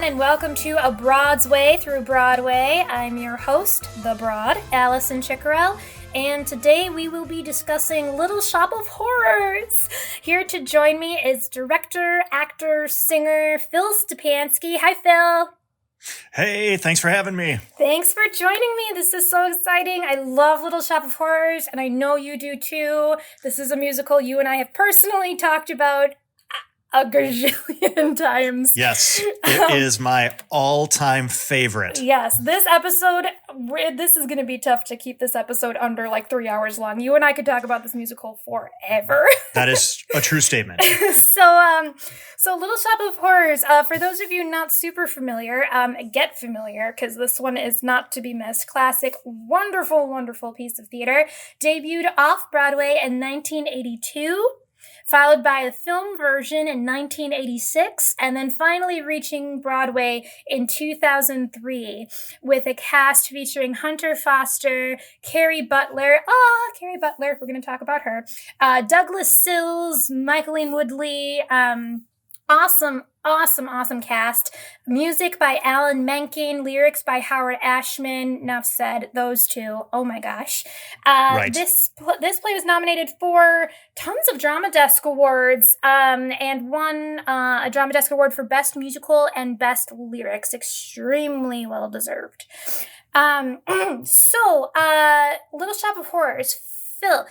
and welcome to A Broad's Way Through Broadway. I'm your host, the Broad, Allison Chicorel, and today we will be discussing Little Shop of Horrors. Here to join me is director, actor, singer Phil Stepanski. Hi, Phil. Hey, thanks for having me. Thanks for joining me. This is so exciting. I love Little Shop of Horrors, and I know you do too. This is a musical you and I have personally talked about a gazillion times. Yes, it is my all-time favorite. Yes, this is going to be tough to keep this episode under like 3 hours long. You and I could talk about this musical forever. That is a true statement. So Little Shop of Horrors, for those of you not super familiar, get familiar, because this one is not to be missed. Classic, wonderful, wonderful piece of theater. Debuted off-Broadway in 1982. Followed by a film version in 1986, and then finally reaching Broadway in 2003 with a cast featuring Hunter Foster, Carrie Butler, we're going to talk about her, Douglas Sills, Michaeline Woodley, awesome cast. Music by Alan Menken, lyrics by Howard Ashman. Enough said, those two. Oh my gosh. Right. This play was nominated for tons of Drama Desk Awards and won a Drama Desk Award for Best Musical and Best Lyrics. Extremely well deserved. Little Shop of Horrors. Phil,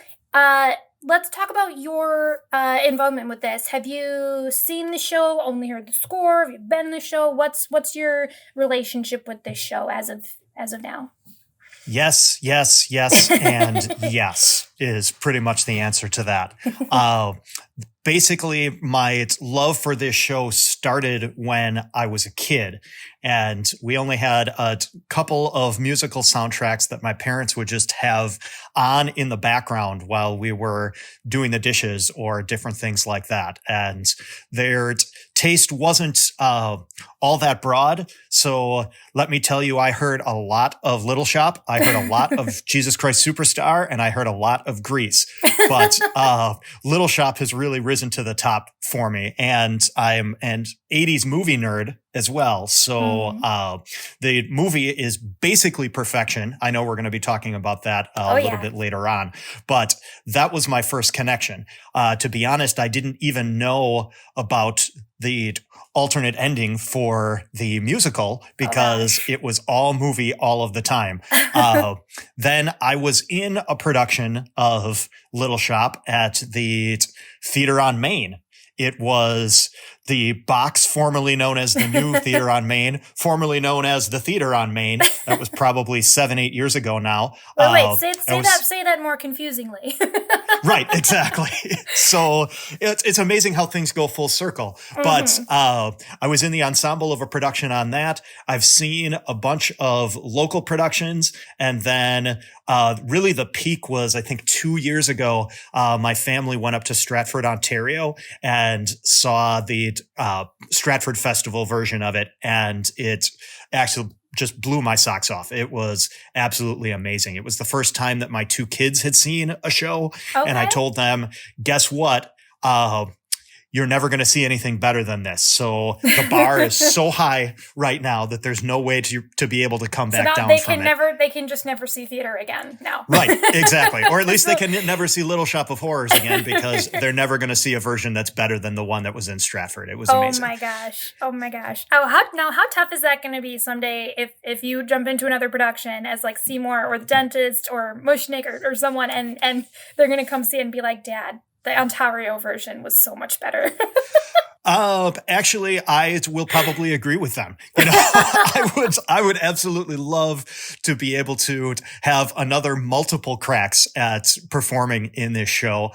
let's talk about your involvement with this. Have you seen the show? Only heard the score? Have you been in the show? What's your relationship with this show as of now? Yes, and yes is pretty much the answer to that. Basically, my love for this show started when I was a kid, and we only had a couple of musical soundtracks that my parents would just have on in the background while we were doing the dishes or different things like that. And their taste wasn't all that broad. So let me tell you, I heard a lot of Little Shop. I heard a lot of Jesus Christ Superstar, and I heard a lot of Grease. But Little Shop has really risen to the top for me. And I'm an 80s movie nerd as well. So the movie is basically perfection. I know we're going to be talking about that a little bit later on, but that was my first connection. To be honest, I didn't even know about the alternate ending for the musical because it was all movie all of the time. Then I was in a production of Little Shop at the Theater on Main. It was the box formerly known as the New Theater on Main, formerly known as the Theater on Main. That was probably 7-8 years ago now. Say that more confusingly. Right, exactly. So it's amazing how things go full circle. But I was in the ensemble of a production on that. I've seen a bunch of local productions, and then really the peak was, I think, 2 years ago. My family went up to Stratford, Ontario, and saw the Stratford Festival version of it, and it actually just blew my socks off. It was absolutely amazing. It was the first time that my two kids had seen a show, and I told them, guess what? You're never going to see anything better than this. So the bar is so high right now that there's no way to be able to come back down from it. They can just never see theater again now. Right, exactly. Or at least they can never see Little Shop of Horrors again because they're never going to see a version that's better than the one that was in Stratford. It was amazing. Oh my gosh. How tough is that going to be someday if you jump into another production as like Seymour or The Dentist or Mushnick or someone and they're going to come see it and be like, Dad, the Ontario version was so much better. Actually, I will probably agree with them. I would absolutely love to be able to have another multiple cracks at performing in this show.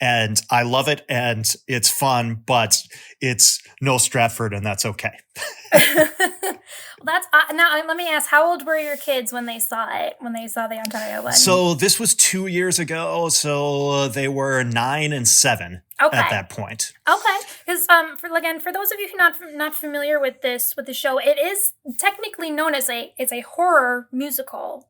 And I love it and it's fun, but it's no Stratford and that's okay. Now let me ask, how old were your kids when they saw it, when they saw the Ontario one? So this was 2 years ago. So they were 9 and 7 at that point. Okay. Because for those of you who are not familiar with the show, it is technically known as a horror musical.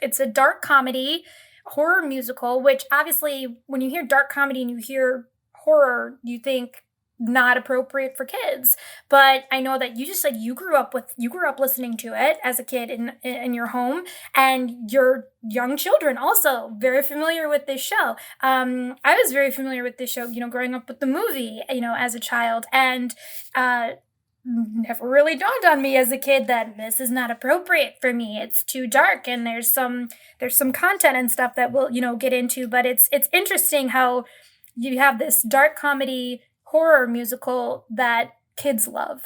It's a dark comedy horror musical, which obviously when you hear dark comedy and you hear horror, you think not appropriate for kids. But I know that you just said you grew up listening to it as a kid in your home, and your young children also very familiar with this show. I was very familiar with this show, growing up with the movie, as a child, and never really dawned on me as a kid that this is not appropriate for me. It's too dark, and there's some content and stuff that we'll get into. But it's interesting how you have this dark comedy horror musical that kids love.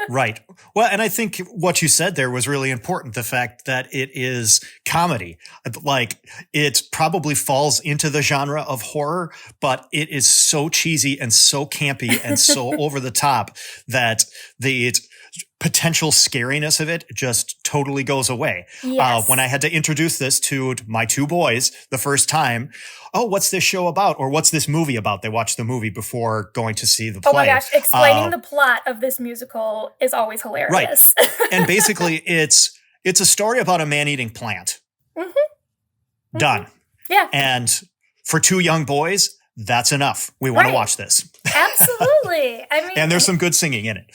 Right. Well, and I think what you said there was really important. The fact that it is comedy, like it probably falls into the genre of horror, but it is so cheesy and so campy and so over the top that the potential scariness of it just totally goes away. Yes. When I had to introduce this to my two boys the first time, oh, what's this show about? Or what's this movie about? They watched the movie before going to see the play. Oh my gosh, explaining the plot of this musical is always hilarious. Right. And basically it's a story about a man-eating plant. Mm-hmm. Done. Yeah. And for two young boys, that's enough. We want to watch this. Absolutely. I mean, and there's some good singing in it.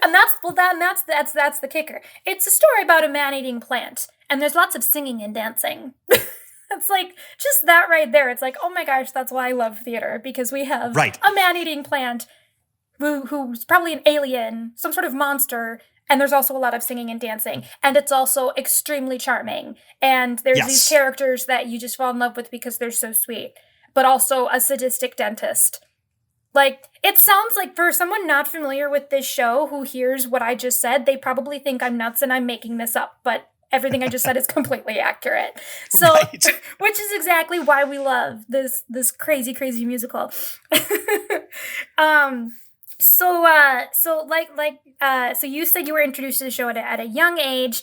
And that's the kicker. It's a story about a man-eating plant, and there's lots of singing and dancing. It's like just that right there. It's like, oh my gosh, that's why I love theater, because we have a man-eating plant who's probably an alien, some sort of monster, and there's also a lot of singing and dancing, and it's also extremely charming. And there's these characters that you just fall in love with because they're so sweet, but also a sadistic dentist. Like, it sounds like for someone not familiar with this show who hears what I just said, they probably think I'm nuts and I'm making this up, but everything I just said is completely accurate. So, which is exactly why we love this crazy, crazy musical. So you said you were introduced to the show at a young age.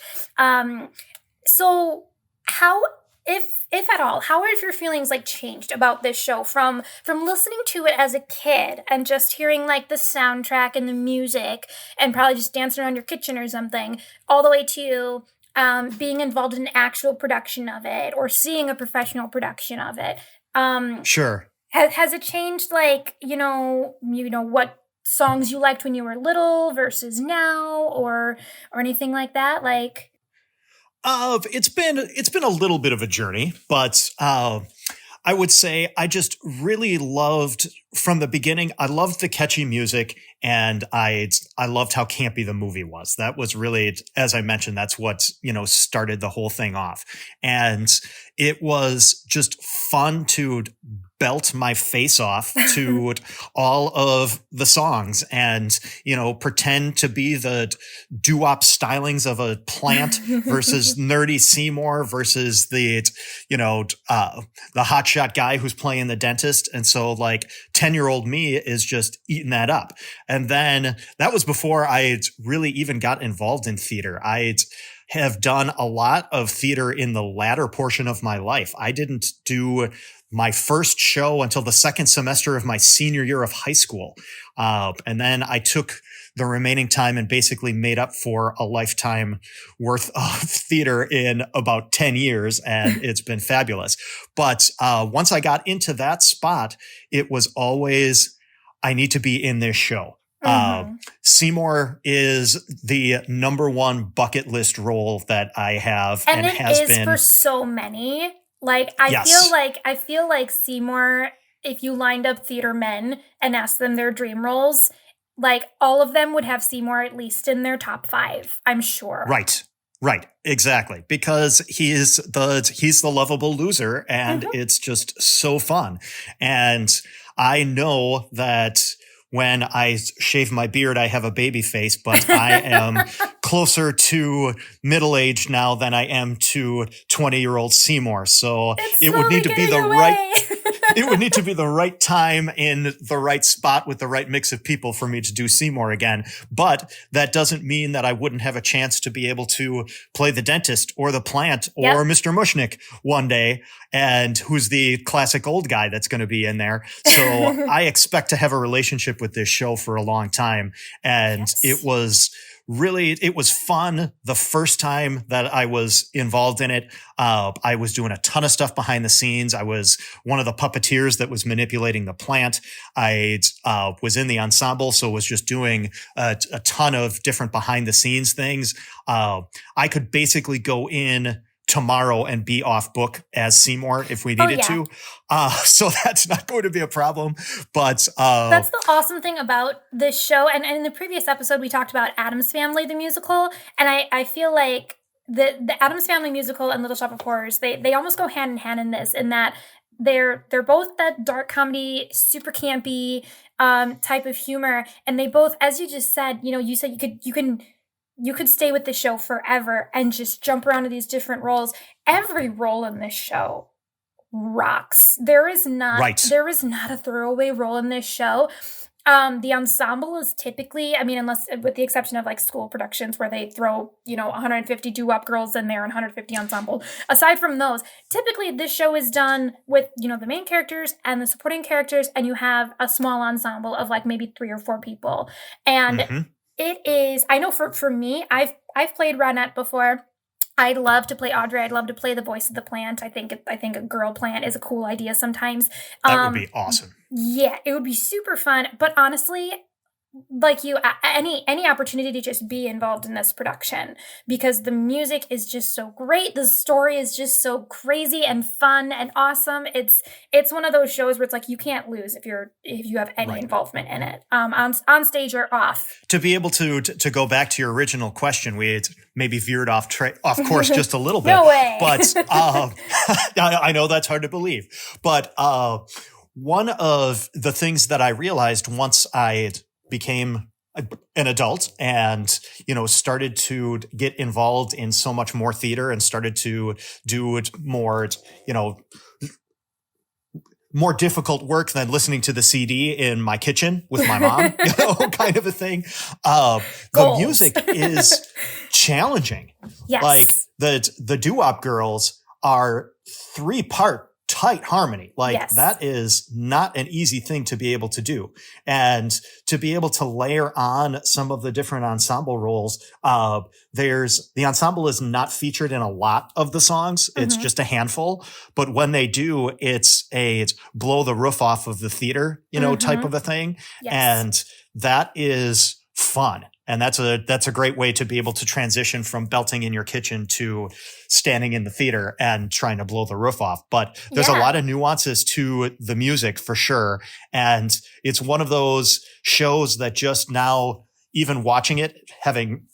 So how, if at all, how have your feelings changed about this show from listening to it as a kid and just hearing the soundtrack and the music and probably just dancing around your kitchen or something, all the way to being involved in an actual production of it or seeing a professional production of it? Sure. Has it changed what songs you liked when you were little versus now, or anything like that? It's been a little bit of a journey, but I would say I just really loved from the beginning. I loved the catchy music, and I loved how campy the movie was. That was really, as I mentioned, that's what started the whole thing off, and it was just fun to belt my face off to all of the songs and, pretend to be the doo-wop stylings of a plant versus nerdy Seymour versus the hotshot guy who's playing the dentist. And so 10-year-old me is just eating that up. And then that was before I really even got involved in theater. I have done a lot of theater in the latter portion of my life. I didn't do my first show until the second semester of my senior year of high school. And then I took the remaining time and basically made up for a lifetime worth of theater in about 10 years. And it's been fabulous. But once I got into that spot, it was always, I need to be in this show. Mm-hmm. Seymour is the number one bucket list role that I have and has been for so many. I feel like Seymour, if you lined up theater men and asked them their dream roles, all of them would have Seymour at least in their top 5, I'm sure. Right. Exactly. Because he's the lovable loser, and it's just so fun. And I know that when I shave my beard, I have a baby face, but I am closer to middle age now than I am to 20-year-old Seymour. So it would need to be it would need to be the right time in the right spot with the right mix of people for me to do Seymour again. But that doesn't mean that I wouldn't have a chance to be able to play the dentist or the plant or Mr. Mushnick one day, and who's the classic old guy that's going to be in there. So I expect to have a relationship with this show for a long time. And it was really, it was fun the first time that I was involved in it. I was doing a ton of stuff behind the scenes. I was one of the puppeteers that was manipulating the plant. I was in the ensemble, so was just doing a ton of different behind the scenes things. I could basically go in tomorrow and be off book as Seymour if we needed to. So that's not going to be a problem. But that's the awesome thing about this show. And in the previous episode, we talked about Addams Family, the musical. And I feel like the Addams Family musical and Little Shop of Horrors, they almost go hand in hand in this, in that they're both that dark comedy, super campy type of humor. And they both, as you just said, you said you could stay with the show forever and just jump around to these different roles. Every role in this show rocks. There is not a throwaway role in this show. The ensemble is typically, unless with the exception of like school productions where they throw, 150 doo-wop girls in there and 150 ensemble. Aside from those, typically this show is done with, the main characters and the supporting characters, and you have a small ensemble of like maybe 3 or 4 people. And it is, I know for me, I've played Ronette before. I'd love to play Audrey. I'd love to play the voice of the plant. I think a girl plant is a cool idea sometimes. That would be awesome. Yeah, it would be super fun. But honestly, like any opportunity to just be involved in this production, because the music is just so great. The story is just so crazy and fun and awesome. It's one of those shows where it's like you can't lose if you have any involvement in it, on stage or off. To be able to go back to your original question, we had maybe veered off course just a little bit. No way. But I know that's hard to believe. But one of the things that I realized once I became an adult and, started to get involved in so much more theater and started to do it more, more difficult work than listening to the CD in my kitchen with my mom, kind of a thing. The music is challenging. Yes. Like the doo-wop girls are 3-part tight harmony. That is not an easy thing to be able to do. And to be able to layer on some of the different ensemble roles, the ensemble is not featured in a lot of the songs. It's just a handful. But when they do, it's blow the roof off of the theater, type of a thing. Yes. And that is fun. And that's a great way to be able to transition from belting in your kitchen to standing in the theater and trying to blow the roof off. But there's a lot of nuances to the music for sure. And it's one of those shows that just now, even watching it, having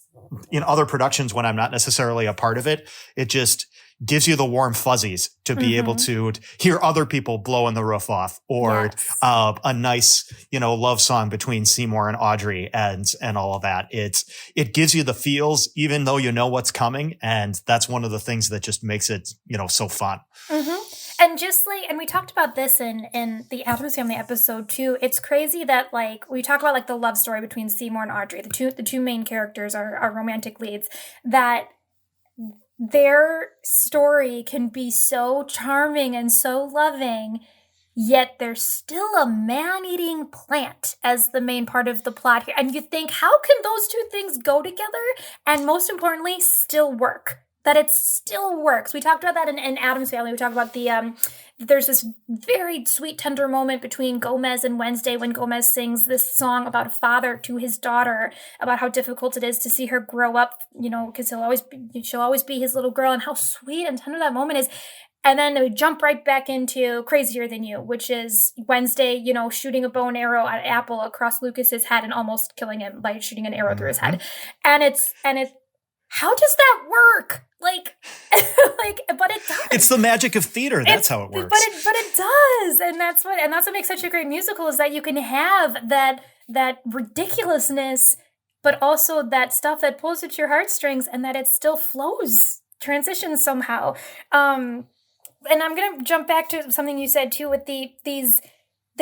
in other productions when I'm not necessarily a part of it, it just gives you the warm fuzzies to be able to hear other people blowing the roof off, or a nice, love song between Seymour and Audrey and all of that. It gives you the feels, even though you know what's coming. And that's one of the things that just makes it, so fun. And just and we talked about this in the Addams Family episode too. It's crazy that we talk about the love story between Seymour and Audrey. The two main characters are romantic leads, that their story can be so charming and so loving, yet there's still a man-eating plant as the main part of the plot here. And you think, how can those two things go together? And most importantly, still work. That it still works. We talked about that in Addams Family. We talked about there's this very sweet, tender moment between Gomez and Wednesday when Gomez sings this song about a father to his daughter, about how difficult it is to see her grow up, because she'll always be his little girl, and how sweet and tender that moment is. And then we jump right back into Crazier Than You, which is Wednesday, shooting a bow and arrow at Apple across Lucas's head and almost killing him by shooting an arrow through his head. And it's how does that work? But it does. It's the magic of theater. That's how it works. But it does, and that's what makes such a great musical, is that you can have that ridiculousness, but also that stuff that pulls at your heartstrings, and that it still flows, transitions somehow. And I'm gonna jump back to something you said too with the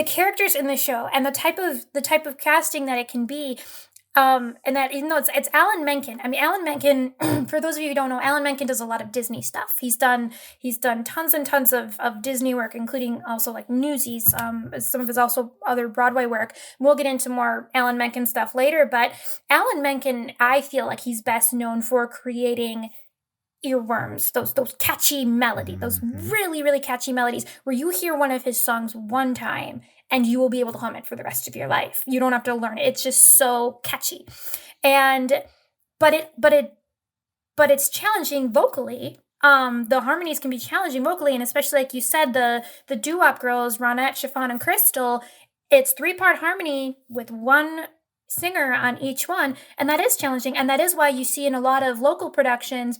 characters in the show and the type of casting that it can be. And that, even though it's Alan Menken. I mean, Alan Menken, for those of you who don't know, Alan Menken does a lot of Disney stuff. He's done tons and tons of Disney work, including also like Newsies, some of his also other Broadway work. We'll get into more Alan Menken stuff later, but Alan Menken, I feel like he's best known for creating earworms, those catchy melody, those really, really catchy melodies where you hear one of his songs one time and you will be able to hum it for the rest of your life. You don't have to learn it. It's just so catchy. But it's challenging vocally. The harmonies can be challenging vocally, and especially like you said, the doo-wop girls, Ronette, Chiffon, and Crystal, it's 3-part harmony with one singer on each one, and that is challenging, and that is why you see in a lot of local productions,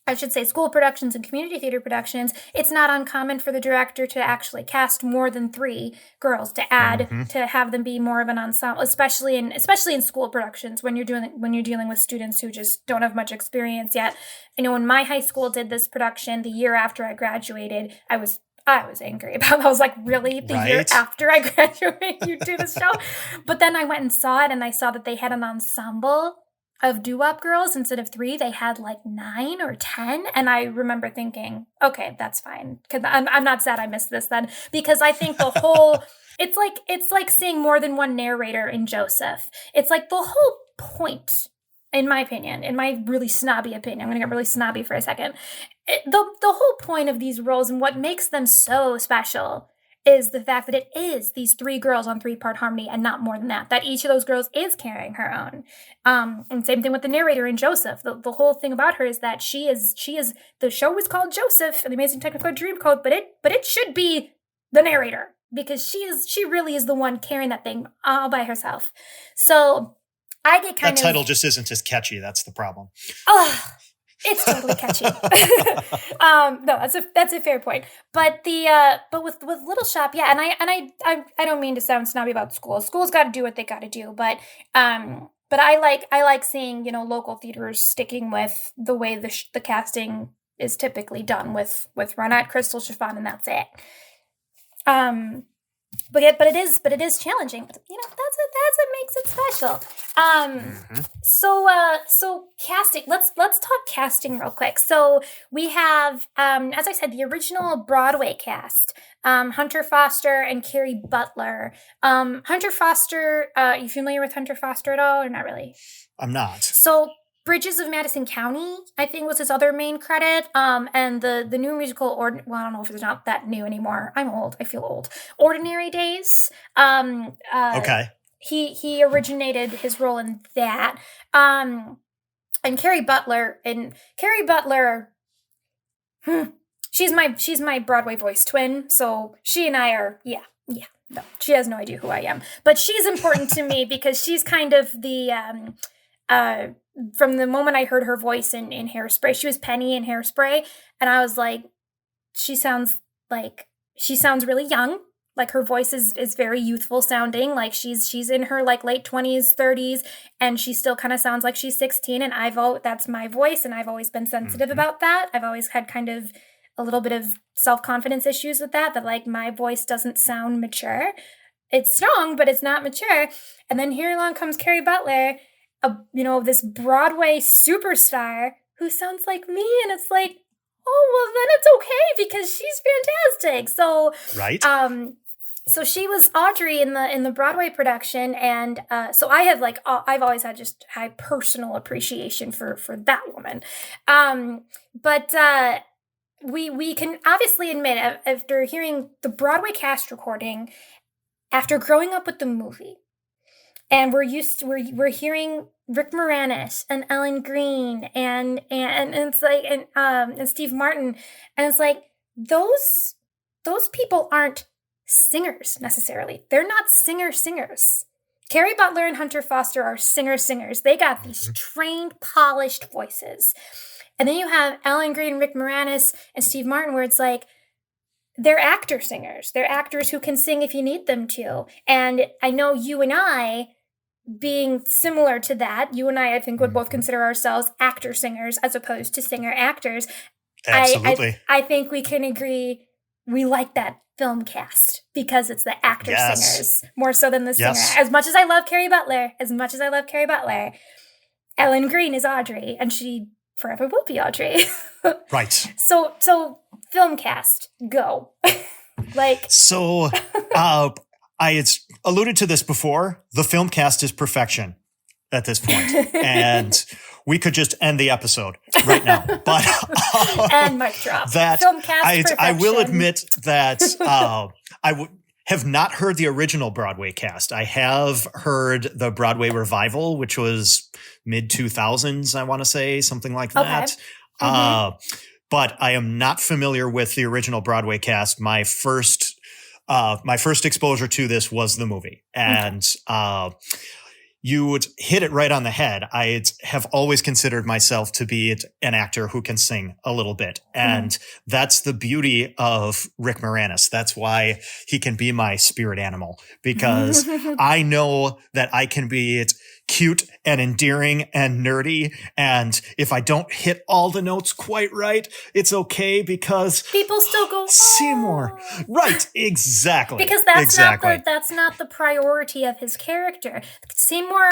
I should say school productions and community theater productions, it's not uncommon for the director to actually cast more than 3 girls to add to have them be more of an ensemble, especially in school productions when you're dealing with students who just don't have much experience yet. I know when my high school did this production the year after I graduated, I was angry about it. I was like, really? The year after I graduated, you do this show? But then I went and saw it, and I saw that they had an ensemble of doo-wop girls. Instead of 3, they had like 9 or 10. And I remember thinking, okay, that's fine. Because I'm not sad I missed this then. Because I think the whole, it's like seeing more than one narrator in Joseph. It's like the whole point, in my opinion, in my really snobby opinion, I'm going to get really snobby for a second. The whole point of these roles and what makes them so special is the fact that it is these 3 girls on 3-part harmony and not more than that. That each of those girls is carrying her own. And same thing with the narrator in Joseph. The whole thing about her is that she is. The show was called Joseph and the Amazing Technicolor Dreamcoat, but it should be the narrator because she really is the one carrying that thing all by herself. So I get that title just isn't as catchy. That's the problem. Oh. It's totally catchy. No, that's a fair point. But with Little Shop, yeah, and I don't mean to sound snobby about school. School's got to do what they got to do, but I like seeing local theaters sticking with the way the casting is typically done with Ronette, Crystal, Chiffon, and that's it. But it is challenging. But that's what makes it special. So casting. Let's talk casting real quick. So we have, as I said, the original Broadway cast. Hunter Foster and Carrie Butler. Hunter Foster. You familiar with Hunter Foster at all, or not really? I'm not. So Bridges of Madison County, I think, was his other main credit. And the new musical, I don't know if it's not that new anymore. I'm old. I feel old. Ordinary Days. Okay. He originated his role in that. And Carrie Butler, she's my Broadway voice twin. So she and I are, yeah. No, she has no idea who I am. But she's important to me because she's kind of the, from the moment I heard her voice in Hairspray, she was Penny in Hairspray, and I was like, she sounds really young. Like her voice is very youthful sounding. Like she's in her like late 20s, 30s, and she still kind of sounds like she's 16. And that's my voice, and I've always been sensitive about that. I've always had kind of a little bit of self-confidence issues with that like my voice doesn't sound mature. It's strong, but it's not mature. And then here along comes Carrie Butler, this Broadway superstar who sounds like me, and it's like, oh, well, then it's okay because she's fantastic. So, right. So she was Audrey in the Broadway production, and so I have I've always had just high personal appreciation for that woman. But we can obviously admit after hearing the Broadway cast recording, after growing up with the movie. And we're hearing Rick Moranis and Ellen Green and it's like and Steve Martin, and it's like those people aren't singers necessarily. They're not singers. Carrie Butler and Hunter Foster are singers. They got these trained, polished voices. And then you have Ellen Green, Rick Moranis, and Steve Martin, where it's like they're actor singers. They're actors who can sing if you need them to. And I know you and I, being similar to that, you and I think would both consider ourselves actor singers as opposed to singer actors. Absolutely. I think we can agree we like that film cast because it's the actor singers more so than the singer. Yes. As much as I love Carrie Butler, Ellen Green is Audrey, and she forever will be Audrey. Right. So film cast, go. So I had alluded to this before. The film cast is perfection at this point, and we could just end the episode right now. But and mic drop. That film cast perfection. I will admit that have not heard the original Broadway cast. I have heard the Broadway revival, which was mid 2000s. I want to say something like that. But I am not familiar with the original Broadway cast. My first exposure to this was the movie, and you would hit it right on the head. I have always considered myself to be an actor who can sing a little bit. And that's the beauty of Rick Moranis. That's why he can be my spirit animal, because I know that I can be cute and endearing and nerdy. And if I don't hit all the notes quite right, it's okay, because people still go, Seymour. Right. Exactly. Because that's not the priority of his character.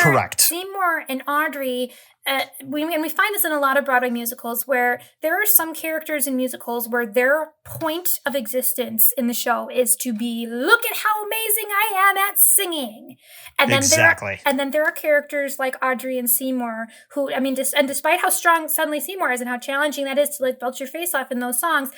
Correct. Seymour and Audrey, we find this in a lot of Broadway musicals, where there are some characters in musicals where their point of existence in the show is to be, look at how amazing I am at singing. And then there are characters like Audrey and Seymour who, despite how strong suddenly Seymour is and how challenging that is to belt your face off in those songs,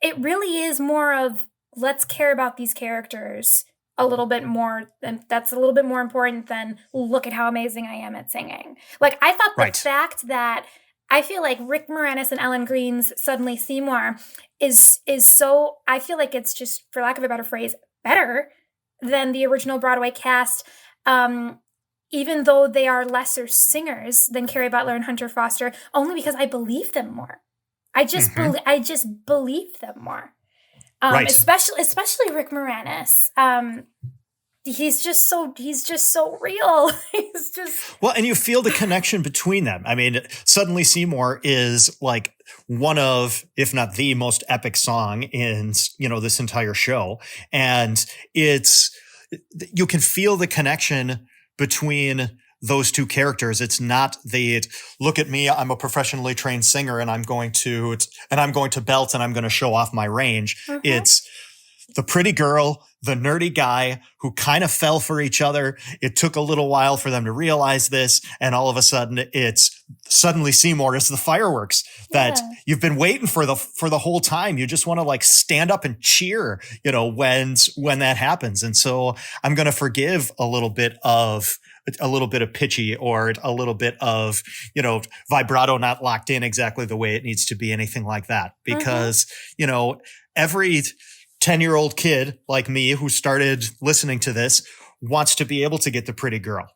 it really is more of, let's care about these characters a little bit more, and that's a little bit more important than look at how amazing I am at singing. I thought the fact that I feel like Rick Moranis and Ellen Green's Suddenly Seymour is so, I feel like it's just, for lack of a better phrase, better than the original Broadway cast, even though they are lesser singers than Carrie Butler and Hunter Foster, only because I believe them more. I just believe them more. Especially Rick Moranis. He's just so real. He's just well, and you feel the connection between them. Suddenly Seymour is like one of, if not the most epic song in this entire show, and you can feel the connection between those two characters. It's not look at me, I'm a professionally trained singer and I'm going to belt and I'm going to show off my range. It's the pretty girl, the nerdy guy who kind of fell for each other. It took a little while for them to realize this, and all of a sudden it's Suddenly Seymour is the fireworks that you've been waiting for the whole time. You just want to stand up and cheer, when that happens. And so I'm going to forgive a little bit of pitchy, or a little bit of, vibrato not locked in exactly the way it needs to be, anything like that. Because, every 10-year-old kid like me who started listening to this wants to be able to get the pretty girl,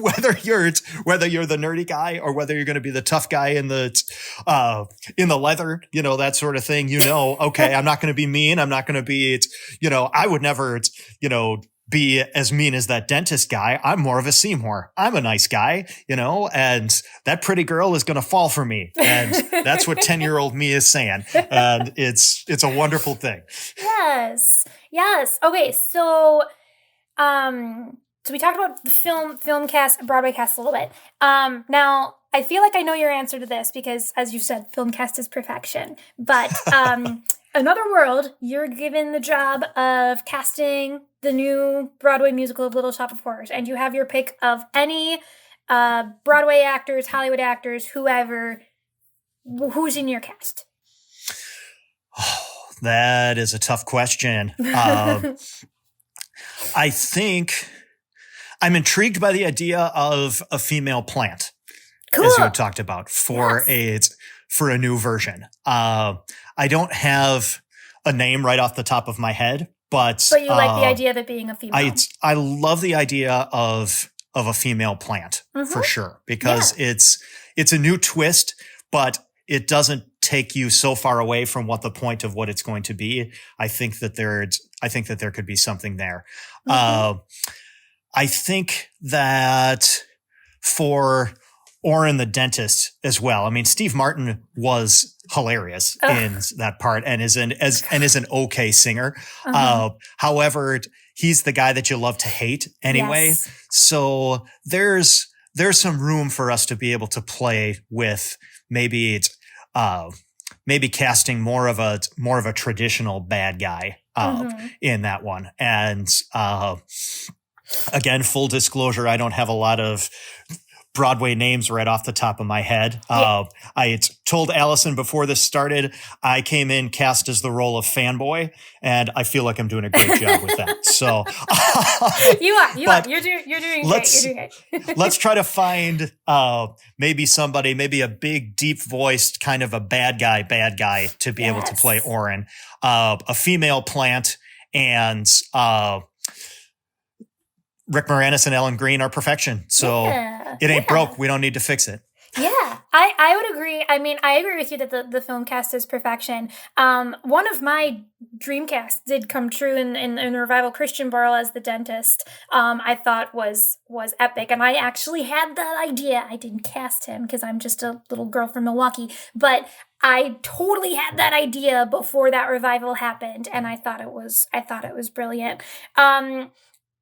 whether you're the nerdy guy or whether you're going to be the tough guy in the leather, that sort of thing. Okay, I'm not going to be mean. I'm not going to be, I would never, be as mean as that dentist guy. I'm more of a Seymour. I'm a nice guy, and that pretty girl is going to fall for me. And that's what 10-year-old me is saying. And it's a wonderful thing. Yes. Okay. So we talked about the film cast, Broadway cast a little bit. Now I feel like I know your answer to this because, as you said, film cast is perfection. But, Another World, you're given the job of casting the new Broadway musical of Little Shop of Horrors, and you have your pick of any Broadway actors, Hollywood actors, whoever. Who's in your cast? Oh, that is a tough question. I think I'm intrigued by the idea of a female plant, as you had talked about, for a new version. I don't have a name right off the top of my head, but you like the idea of it being a female. I love the idea of a female plant for sure, because it's a new twist, but it doesn't take you so far away from what the point of what it's going to be. I think that there could be something there. I think that for Oren the dentist as well. I mean, Steve Martin was hilarious in that part and is an okay singer. However, he's the guy that you love to hate anyway. Yes. So there's some room for us to be able to play with maybe casting more of a traditional bad guy in that one. And again, full disclosure, I don't have a lot of Broadway names right off the top of my head. I told Allison before this started, I came in cast as the role of fanboy, and I feel like I'm doing a great job with that. So you are. You're doing great. Let's try to find maybe somebody, maybe a big, deep voiced kind of a bad guy to be able to play Oren, a female plant, and Rick Moranis and Ellen Green are perfection. So it ain't broke. We don't need to fix it. Yeah, I would agree. I mean, I agree with you that the film cast is perfection. One of my dream casts did come true in the revival. Christian Borle as the dentist, I thought was epic. And I actually had that idea. I didn't cast him because I'm just a little girl from Milwaukee, but I totally had that idea before that revival happened. And I thought it was brilliant.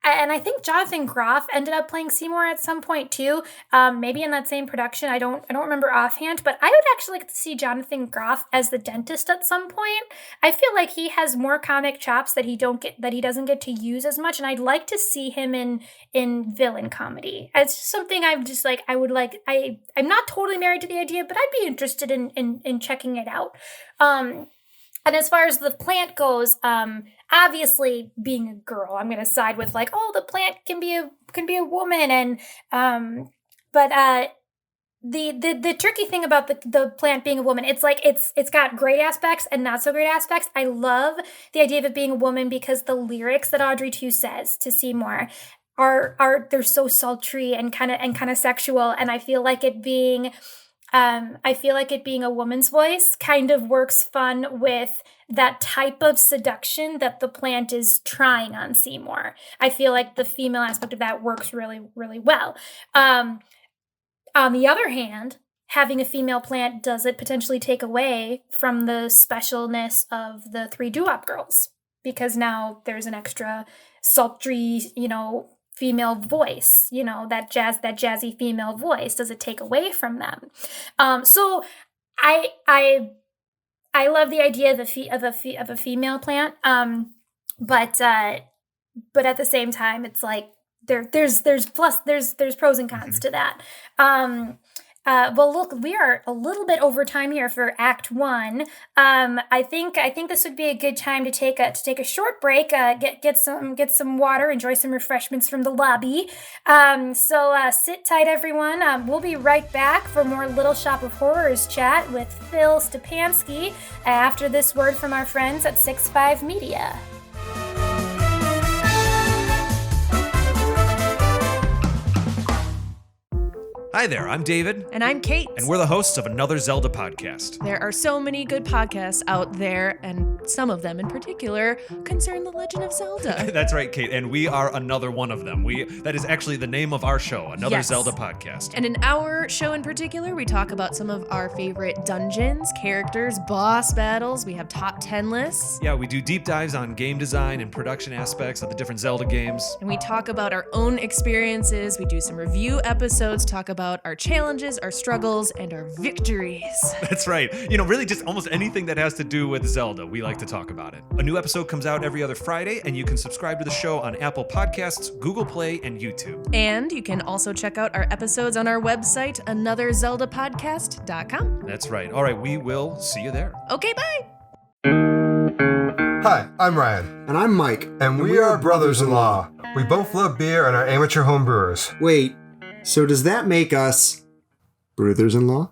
And I think Jonathan Groff ended up playing Seymour at some point too. Maybe in that same production. I don't remember offhand, but I would actually like to see Jonathan Groff as the dentist at some point. I feel like he has more comic chops that he doesn't get to use as much, and I'd like to see him in villain comedy. It's just something I'm just like I'm not totally married to the idea, but I'd be interested in checking it out. And as far as the plant goes, obviously being a girl, I'm going to side with the plant can be a woman. And, but the tricky thing about the plant being a woman, it's got great aspects and not so great aspects. I love the idea of it being a woman because the lyrics that Audrey II says to Seymour they're so sultry and kind of sexual. And I feel like it being a woman's voice kind of works fun with that type of seduction that the plant is trying on Seymour. I feel like the female aspect of that works really, really well. On the other hand, having a female plant, does it potentially take away from the specialness of the three doo-wop girls? Because now there's an extra sultry, female voice, that jazzy female voice. Does it take away from them? So I love the idea of a female plant. But at the same time, it's like there's pros and cons to that. Well, look, we are a little bit over time here for Act 1. I think this would be a good time to take a short break, get some water, enjoy some refreshments from the lobby. So sit tight, everyone. We'll be right back for more Little Shop of Horrors chat with Phil Stepanski after this word from our friends at 6'5 Media. Hi there, I'm David. And I'm Kate. And we're the hosts of another Zelda podcast. There are so many good podcasts out there, and some of them in particular concern The Legend of Zelda. That's right, Kate, and we are another one of them. That is actually the name of our show, Another Zelda Podcast. And in our show in particular, we talk about some of our favorite dungeons, characters, boss battles. We have top 10 lists. Yeah, we do deep dives on game design and production aspects of the different Zelda games. And we talk about our own experiences. We do some review episodes, talk about our challenges, our struggles, and our victories. That's right. Really just almost anything that has to do with Zelda, we like to talk about it. A new episode comes out every other Friday, and you can subscribe to the show on Apple Podcasts, Google Play, and YouTube. And you can also check out our episodes on our website, anotherzeldapodcast.com. That's right. All right, we will see you there. Okay, bye. Hi, I'm Ryan. And I'm Mike. And we are brothers-in-law. We both love beer and are amateur home brewers. Wait, so does that make us brothers-in-law?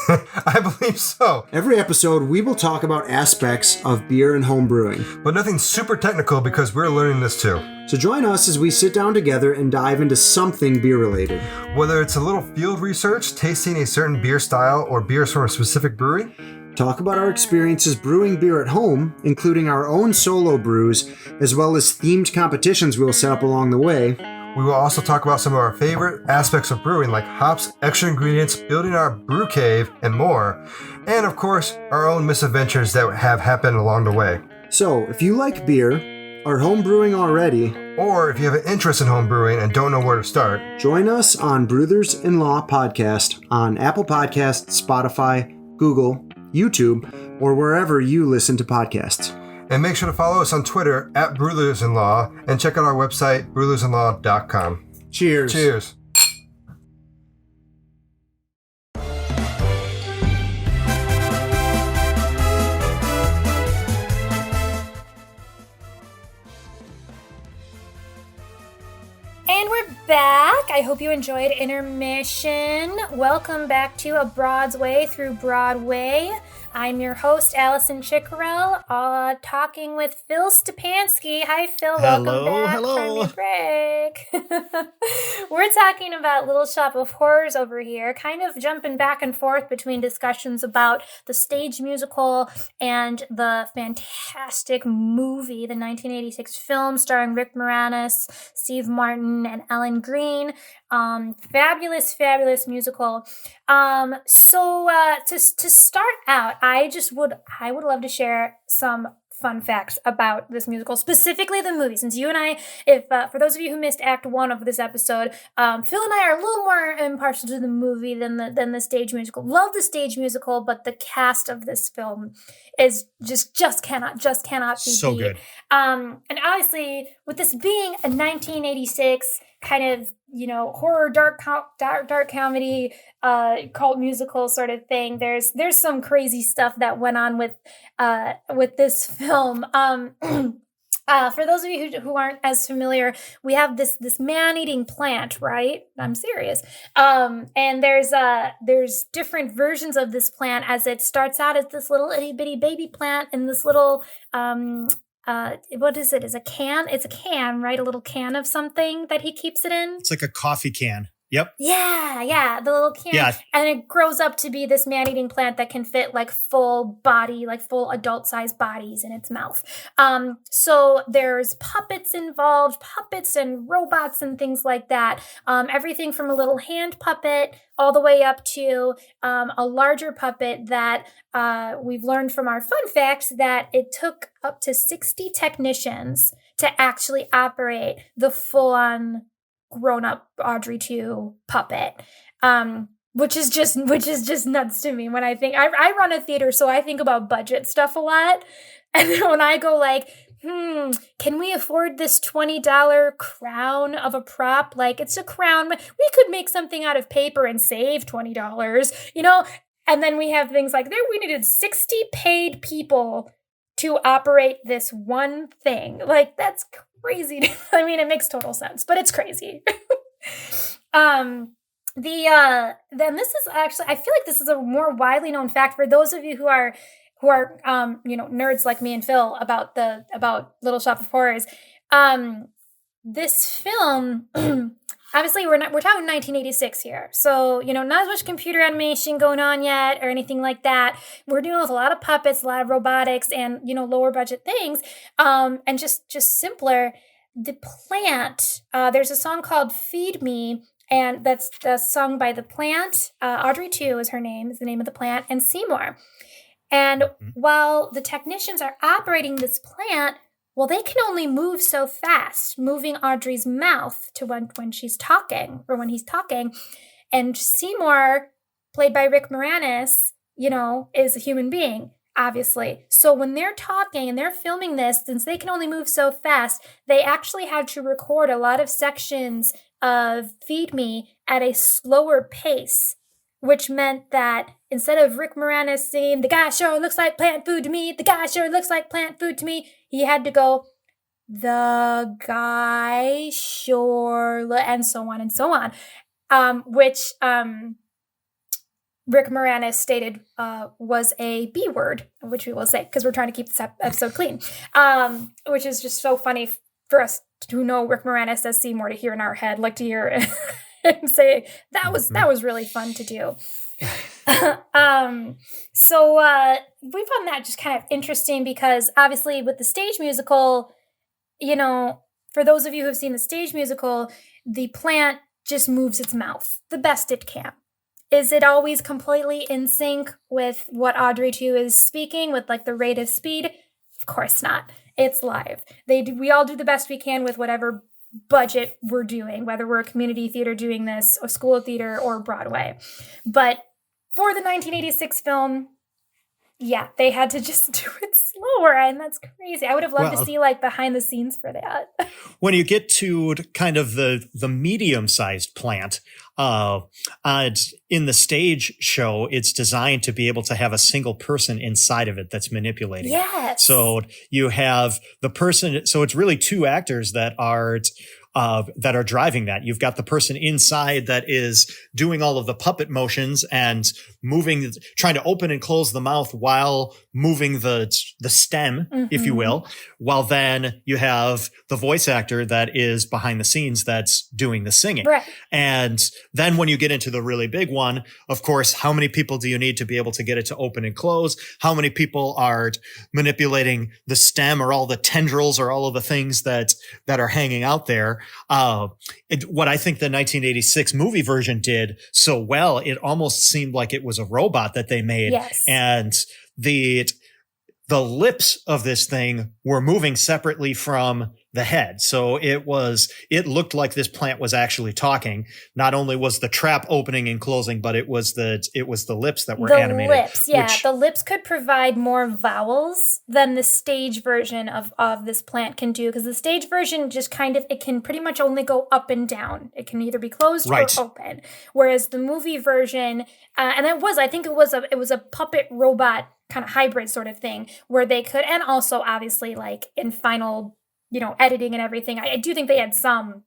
I believe so. Every episode, we will talk about aspects of beer and home brewing. But nothing super technical because we're learning this too. So join us as we sit down together and dive into something beer-related. Whether it's a little field research, tasting a certain beer style, or beers from a specific brewery. Talk about our experiences brewing beer at home, including our own solo brews, as well as themed competitions we'll set up along the way. We will also talk about some of our favorite aspects of brewing, like hops, extra ingredients, building our brew cave, and more. And of course, our own misadventures that have happened along the way. So, if you like beer, are home brewing already, Or if you have an interest in home brewing and don't know where to start, join us on Brothers-in-Law Podcast on Apple Podcasts, Spotify, Google, YouTube, or wherever you listen to podcasts. and make sure to follow us on Twitter at Brothers-in-Law and check out our website, brothersinlaw.com. Cheers. Cheers. And we're back. I hope you enjoyed intermission. Welcome back to A Broadway through Broadway. I'm your host, Allison Chicorel, talking with Phil Stepanski. Hi, Phil. Hello, Welcome back hello. from your break. We're talking about Little Shop of Horrors over here, kind of jumping back and forth between discussions about the stage musical and the fantastic movie, the 1986 film starring Rick Moranis, Steve Martin, and Ellen Green. Fabulous, fabulous musical. So to start out, I would love to share some fun facts about this musical, specifically the movie. Since you and I, for those of you who missed Act 1 of this episode, Phil and I are a little more impartial to the movie than the stage musical. Love the stage musical, but the cast of this film is just cannot be So beat. good. And obviously, with this being a 1986 kind of, horror, dark comedy, cult musical sort of thing, there's some crazy stuff that went on with this film. For those of you who aren't as familiar, we have this man-eating plant, right? I'm serious. And there's different versions of this plant, as it starts out as this little itty-bitty baby plant in this little what is it? It's a can, right? A little can of something that he keeps it in. It's like a coffee can. Yep. Yeah, the little can. Yeah. And it grows up to be this man-eating plant that can fit like full adult-sized bodies in its mouth. So there's puppets involved, puppets and robots and things like that. Everything from a little hand puppet all the way up to a larger puppet that we've learned from our fun facts that it took up to 60 technicians to actually operate the full-on grown-up Audrey II puppet, which is just nuts to me when I think I run a theater, so I think about budget stuff a lot, and when I go like, can we afford this $20 crown of a prop? Like, it's a crown, but we could make something out of paper and save $20, and then we have things like we needed 60 paid people to operate this one thing. Like, that's crazy. I mean, it makes total sense, but it's crazy. Then this is actually, I feel like this is a more widely known fact for those of you who are nerds like me and Phil about Little Shop of Horrors. This film, obviously we're talking 1986 here, so not as much computer animation going on yet or anything like that. We're dealing with a lot of puppets, a lot of robotics, and lower budget things, and just simpler. The plant. There's a song called "Feed Me," and that's sung by the plant. Audrey II is her name, is the name of the plant, and Seymour. And while the technicians are operating this plant, well, they can only move so fast, moving Audrey's mouth to when she's talking, or when he's talking. And Seymour, played by Rick Moranis, is a human being, obviously. So when they're talking and they're filming this, since they can only move so fast, they actually had to record a lot of sections of Feed Me at a slower pace, which meant that instead of Rick Moranis singing, "The guy sure looks like plant food to me, the guy sure looks like plant food to me," he had to go, "The guy sure," and so on and so on, which Rick Moranis stated was a B word, which we will say because we're trying to keep this episode clean, which is just so funny for us to know Rick Moranis as Seymour, to hear in our head, like to hear him say that was really fun to do. So we found that just kind of interesting because obviously with the stage musical, for those of you who have seen the stage musical, the plant just moves its mouth the best it can. Is it always completely in sync with what Audrey II is speaking with like the rate of speed? Of course not. It's live. We all do the best we can with whatever budget we're doing, whether we're a community theater doing this, a school theater, or Broadway. But for the 1986 film, yeah, they had to just do it slower, and that's crazy. I would have loved to see like behind the scenes for that. When you get to kind of the medium-sized plant, in the stage show, it's designed to be able to have a single person inside of it that's manipulating. Yes. So you have the person. So it's really two actors that are driving that. You've got the person inside that is doing all of the puppet motions and moving, trying to open and close the mouth while moving the stem, if you will. While then you have the voice actor that is behind the scenes that's doing the singing. Right. And then when you get into the really big one, of course, how many people do you need to be able to get it to open and close? How many people are manipulating the stem or all the tendrils or all of the things that are hanging out there? What I think the 1986 movie version did so well, it almost seemed like it was a robot that they made. Yes. And the lips of this thing were moving separately from the head. So it looked like this plant was actually talking. Not only was the trap opening and closing, but it was the lips that were animated. The lips, yeah. The lips could provide more vowels than the stage version of this plant can do, because the stage version just it can pretty much only go up and down. It can either be closed or open. Whereas the movie version, I think it was a puppet robot kind of hybrid sort of thing where they could, and also obviously like in final, editing and everything. I do think they had some,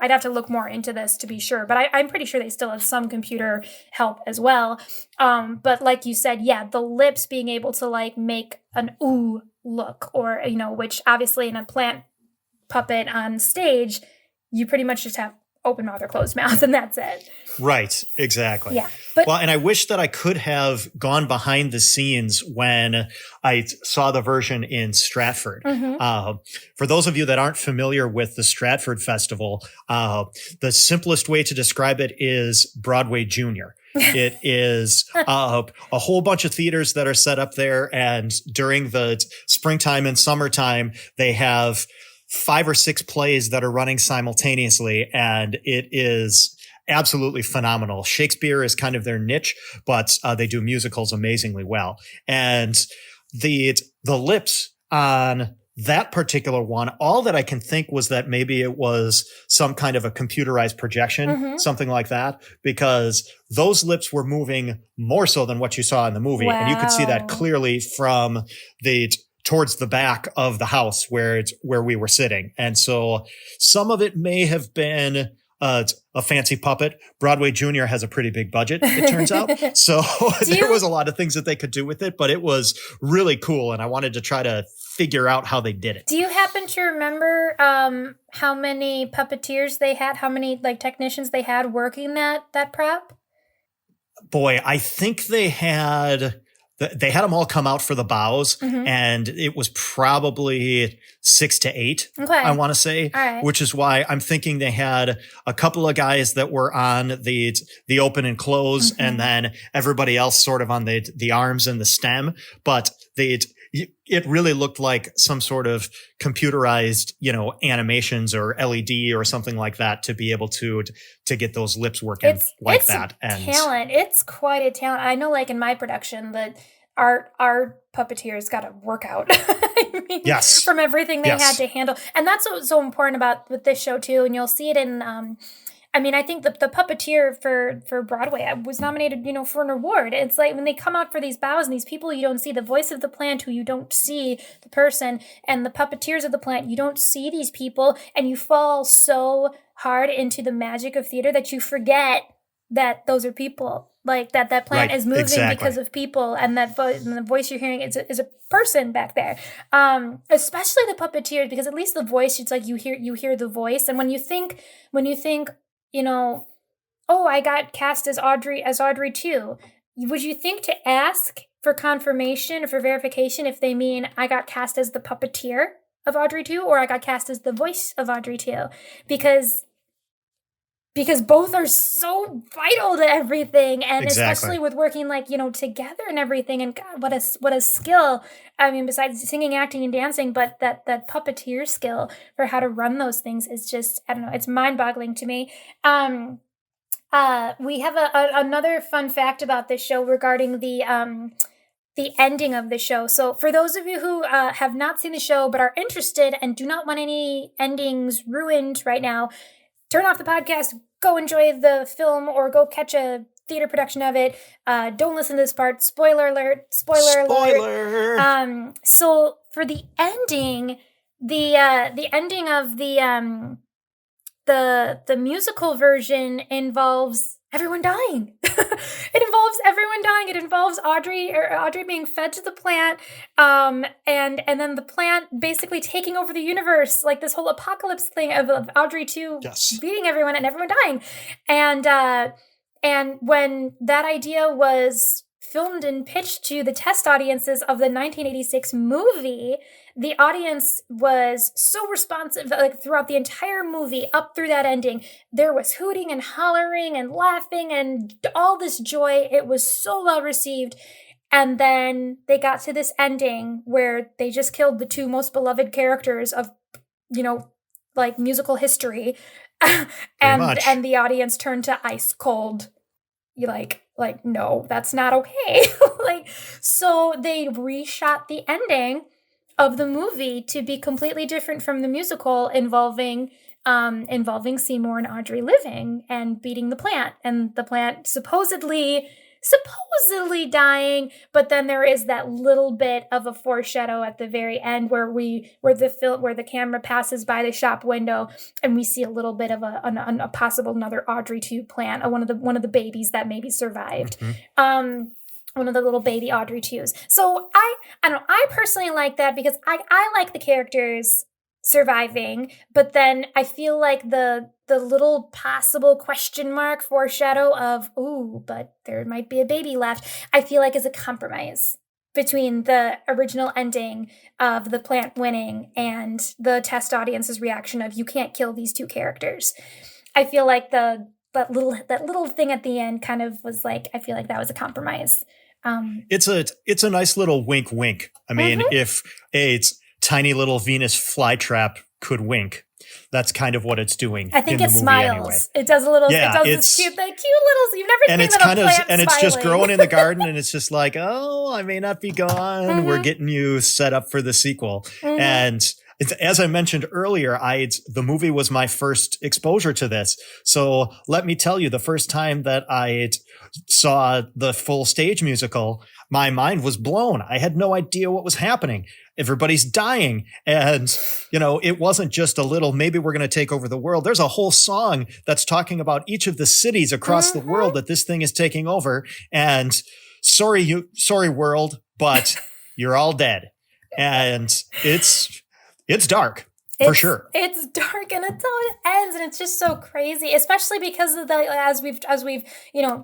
I'd have to look more into this to be sure, but I'm pretty sure they still had some computer help as well. But like you said, yeah, the lips being able to like make an ooh look or, which obviously in a plant puppet on stage, you pretty much just have open mouth or closed mouth and that's it. Right. Exactly. Yeah. And I wish that I could have gone behind the scenes when I saw the version in Stratford. For those of you that aren't familiar with the Stratford Festival, the simplest way to describe it is Broadway Junior. It is a whole bunch of theaters that are set up there. And during the springtime and summertime, they have 5 or 6 plays that are running simultaneously. And it is absolutely phenomenal. Shakespeare is kind of their niche, but they do musicals amazingly well. And the lips on that particular one, all that I can think was that maybe it was some kind of a computerized projection, something like that, because those lips were moving more so than what you saw in the movie. Wow. And you could see that clearly from towards the back of the house where we were sitting. And so some of it may have been a fancy puppet. Broadway Junior has a pretty big budget, it turns out. So there was a lot of things that they could do with it, but it was really cool. And I wanted to try to figure out how they did it. Do you happen to remember how many puppeteers they had, how many like technicians they had working that prop? Boy, I think they had them all come out for the bows, and it was probably 6 to 8, I want to say, which is why I'm thinking they had a couple of guys that were on the open and close, and then everybody else sort of on the arms and the stem. But it really looked like some sort of computerized, animations or LED or something like that to be able to get those lips working it's that. And talent. It's quite a talent. I know, like in my production, that our puppeteers got to work out. I mean, yes. From everything they had to handle, and that's what's so important about with this show too. And you'll see it in. I think the puppeteer for Broadway was nominated, for an award. It's like when they come out for these bows and these people, you don't see the voice of the plant, who you don't see the person, and the puppeteers of the plant, you don't see these people, and you fall so hard into the magic of theater that you forget that those are people. Like that plant is moving because of people, and that and the voice you're hearing is a person back there. Especially the puppeteers, because at least the voice, it's like you hear the voice, and when you think, oh, I got cast as Audrey II, would you think to ask for confirmation or for verification if they mean I got cast as the puppeteer of Audrey II or I got cast as the voice of Audrey II? Because because both are so vital to everything, and Exactly. especially with working like, together and everything. And God, what a skill. I mean, besides singing, acting, and dancing, but that puppeteer skill for how to run those things is just, I don't know, it's mind-boggling to me. We have another fun fact about this show regarding the ending of the show. So for those of you who have not seen the show but are interested and do not want any endings ruined right now, turn off the podcast, go enjoy the film, or go catch a theater production of it. Don't listen to this part. Spoiler alert. Spoiler alert. So for the ending, the ending of the musical version involves everyone dying. It involves everyone dying. It involves Audrey being fed to the plant, and then the plant basically taking over the universe, like this whole apocalypse thing of Audrey II beating everyone and everyone dying. And when that idea was filmed and pitched to the test audiences of the 1986 movie, the audience was so responsive, like throughout the entire movie, up through that ending. There was hooting and hollering and laughing and all this joy. It was so well received. And then they got to this ending where they just killed the two most beloved characters of, like musical history. and the audience turned to ice cold. Like, no, that's not okay. So they reshot the ending of the movie to be completely different from the musical, involving Seymour and Audrey living and beating the plant, and the plant supposedly dying. But then there is that little bit of a foreshadow at the very end where the camera passes by the shop window and we see a little bit of a possible another Audrey II plant, one of the babies that maybe survived. Mm-hmm. One of the little baby Audrey IIs. So I personally like that because I like the characters surviving, but then I feel like the little possible question mark foreshadow of, ooh, but there might be a baby left, I feel like is a compromise between the original ending of the plant winning and the test audience's reaction of, you can't kill these two characters. I feel like that little thing at the end kind of was like, I feel like that was a compromise. It's a nice little wink wink. I mean, if a tiny little Venus flytrap could wink, that's kind of what it's doing. I think in it the movie smiles. Anyway. It does a little. Yeah, it does the cute little. You've never and seen it's that kind a of plant and it's just smiling. growing in the garden, and it's just like, oh, I may not be gone. We're getting you set up for the sequel, and. As I mentioned earlier, the movie was my first exposure to this. So let me tell you, the first time that I saw the full stage musical, my mind was blown. I had no idea what was happening. Everybody's dying. And, it wasn't just a little, maybe we're going to take over the world. There's a whole song that's talking about each of the cities across the world that this thing is taking over. And sorry world, but you're all dead. And it's dark, for sure. It's dark, and it's how it ends, and it's just so crazy, especially because of as we've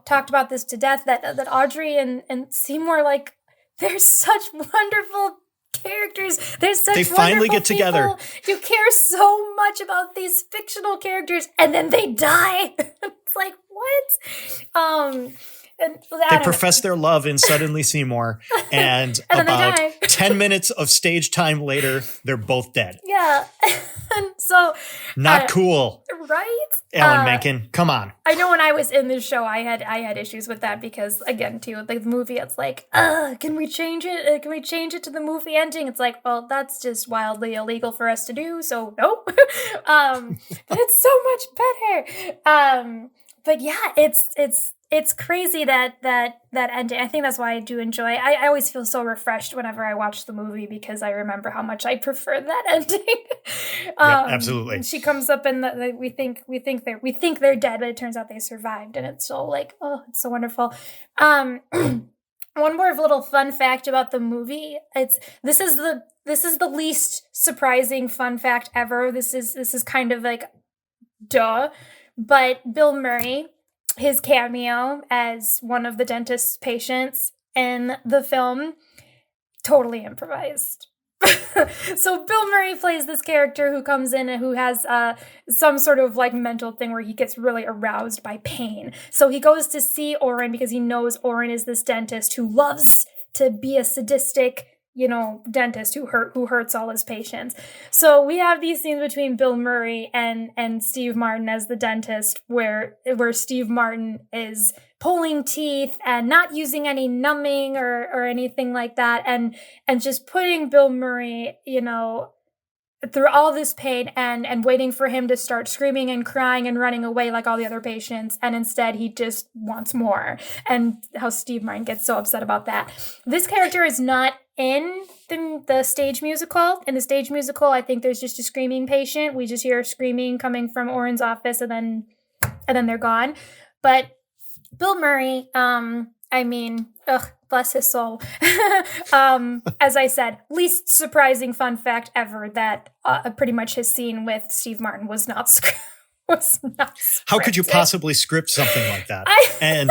talked about this to death, that Audrey and Seymour, like, they're such wonderful characters. They finally get together. You care so much about these fictional characters, and then they die. It's like, what? And they profess their love in Suddenly Seymour, and about 10 minutes of stage time later, they're both dead. Yeah. And so not cool. Right? Alan Menken, come on. I know when I was in this show, I had issues with that because, again, too, like the movie, it's like, can we change it? Can we change it to the movie ending? It's like, well, that's just wildly illegal for us to do, so nope. But it's so much better. But yeah, it's crazy that ending. I think that's why I do enjoy. I always feel so refreshed whenever I watch the movie because I remember how much I prefer that ending. Absolutely. She comes up and we think they're dead, but it turns out they survived, and it's so like, oh, it's so wonderful. One more little fun fact about the movie. This is the least surprising fun fact ever. This is kind of like, duh, but Bill Murray, his cameo as one of the dentist's patients in the film, totally improvised. So Bill Murray plays this character who comes in and who has some sort of like mental thing where he gets really aroused by pain. So he goes to see Oren because he knows Oren is this dentist who loves to be a sadistic, dentist who hurts all his patients. So we have these scenes between Bill Murray and Steve Martin as the dentist where Steve Martin is pulling teeth and not using any numbing or anything like that, and just putting Bill Murray, through all this pain and waiting for him to start screaming and crying and running away like all the other patients, and instead he just wants more, and how Steve Martin gets so upset about that. This character is not in the stage musical. In the stage musical, I think there's just a screaming patient. We just hear screaming coming from Oren's office, and then they're gone. But Bill Murray, bless his soul. As I said, least surprising fun fact ever that pretty much his scene with Steve Martin was not scripted. How could you possibly script something like that? And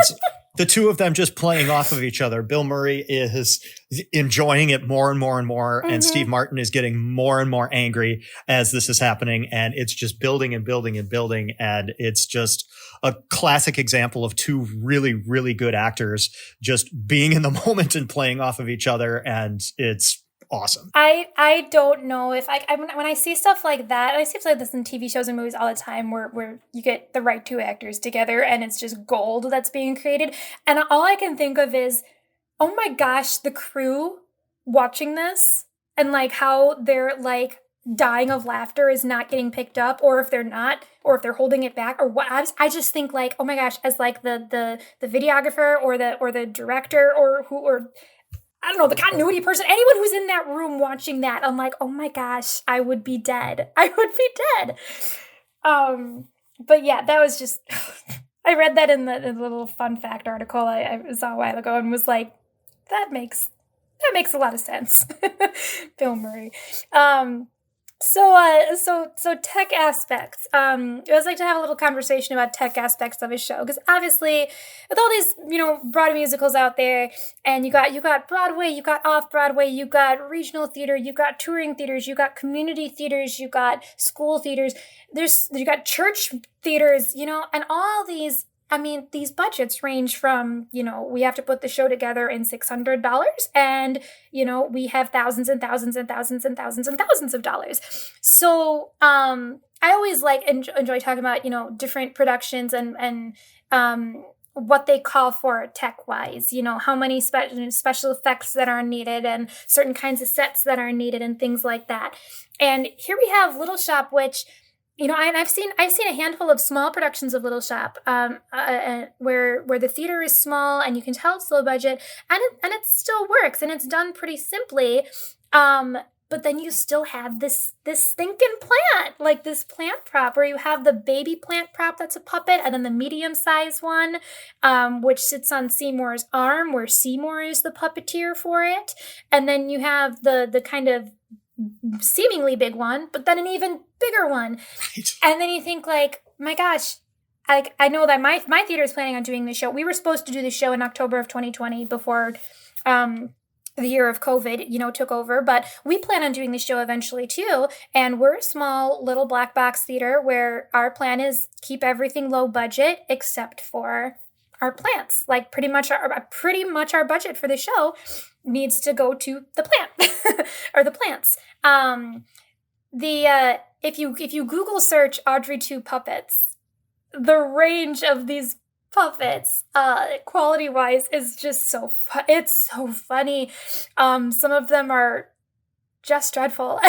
the two of them just playing off of each other. Bill Murray is enjoying it more and more and more, and Steve Martin is getting more and more angry as this is happening, and it's just building and building and building, and it's just a classic example of two really, really good actors just being in the moment and playing off of each other, and it's awesome. I don't know if when I see stuff like that, and I see stuff like this in TV shows and movies all the time where you get the right two actors together and it's just gold that's being created. And all I can think of is, oh my gosh, the crew watching this and like how they're like dying of laughter is not getting picked up, or if they're not, or if they're holding it back, or what. I just think like, oh my gosh, as like the videographer or the director or I don't know, the continuity person, anyone who's in that room watching that, I'm like, oh my gosh, I would be dead. But yeah, that was just, I read that in the little fun fact article I saw a while ago and was like, that makes a lot of sense. Bill Murray. So tech aspects. I always like to have a little conversation about tech aspects of a show, because obviously with all these, Broadway musicals out there, and you got Broadway, you got off Broadway, you got regional theater, you got touring theaters, you got community theaters, you got school theaters, you got church theaters, and all these. I mean, these budgets range from, we have to put the show together in $600 and, we have thousands and thousands and thousands and thousands and thousands of dollars. So I always enjoy talking about, different productions and what they call for tech-wise, how many special effects that are needed and certain kinds of sets that are needed and things like that. And here we have Little Shop, which... I've seen a handful of small productions of Little Shop, where the theater is small and you can tell it's low budget, and it still works and it's done pretty simply. But then you still have this thinking plant, like this plant prop, where you have the baby plant prop that's a puppet, and then the medium-sized one, which sits on Seymour's arm, where Seymour is the puppeteer for it, and then you have the kind of seemingly big one, but then an even bigger one. Right. And then you think like, my gosh, I know that my theater is planning on doing the show. We were supposed to do the show in October of 2020 before the year of COVID, took over, but we plan on doing the show eventually too. And we're a small little black box theater where our plan is keep everything low budget except for our plants. Like pretty much our budget for the show needs to go to the plant or the plants. If you Google search Audrey II puppets, the range of these puppets, quality wise, is just it's so funny. Some of them are just dreadful.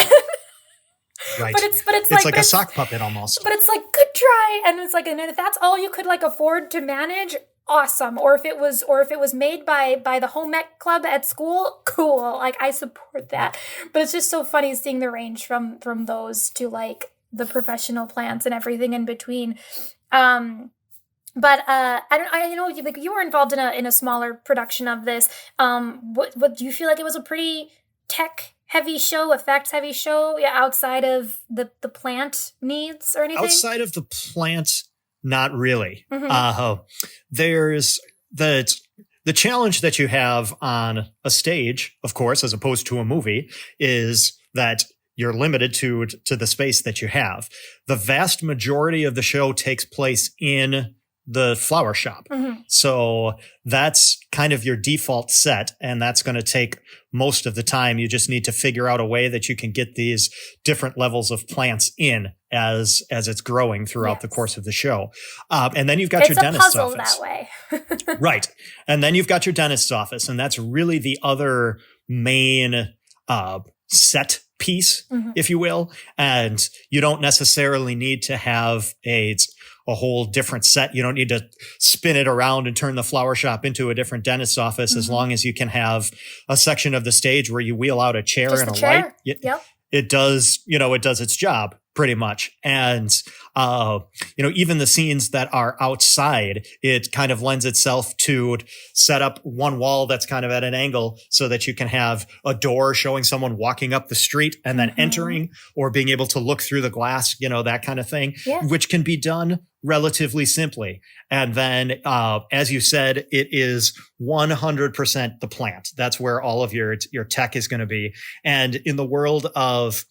Right. But it's like a sock puppet almost. But it's like, good try. And it's like, and if that's all you could afford to manage, awesome. Or if it was made by the home ec club at school, cool. Like, I support that. But it's just so funny seeing the range from those to the professional plants and everything in between. But you were involved in a smaller production of this. What do you feel like it was a pretty tech heavy show, effects heavy show, outside of the plant needs or anything? Outside of the plant, not really. Mm-hmm. There's The challenge that you have on a stage, of course, as opposed to a movie, is that you're limited to the space that you have. The vast majority of the show takes place in the flower shop. Mm-hmm. So that's kind of your default set, and that's going to take most of the time. You just need to figure out a way that you can get these different levels of plants in as it's growing throughout the course of the show. And then you've got your dentist's office. It's a puzzle that way. Right. And then you've got your dentist's office, and that's really the other main set piece, if you will. And you don't necessarily need to have a whole different set. You don't need to spin it around and turn the flower shop into a different dentist's office, as long as you can have a section of the stage where you wheel out a chair Just and a a chair. light. Yep. It does its job pretty much. And, even the scenes that are outside, it kind of lends itself to set up one wall that's kind of at an angle so that you can have a door showing someone walking up the street and then entering, or being able to look through the glass, that kind of thing, which can be done relatively simply. And then, as you said, it is 100% the plant. That's where all of your tech is going to be. And in the world of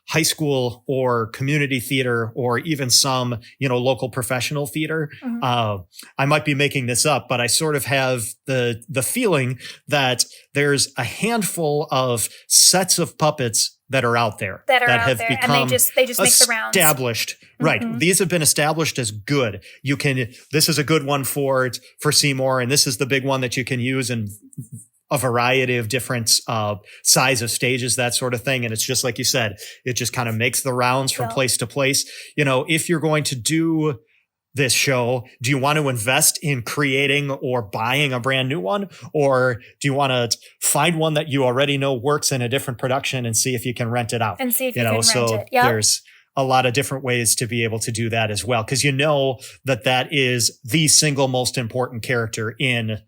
high school or community theater, or even some, local professional theater, I might be making this up, but I sort of have the feeling that there's a handful of sets of puppets that are out there that have become and they just make the rounds. Established. Right. These have been established as good. This is a good one for Seymour, and this is the big one that you can use in a variety of different size of stages, that sort of thing. And it's just like you said, it just kind of makes the rounds from place to place. If you're going to do this show, do you want to invest in creating or buying a brand new one? Or do you want to find one that you already know works in a different production and see if you can rent it out? And see if you can rent it. Yep. There's a lot of different ways to be able to do that as well. Because that is the single most important character in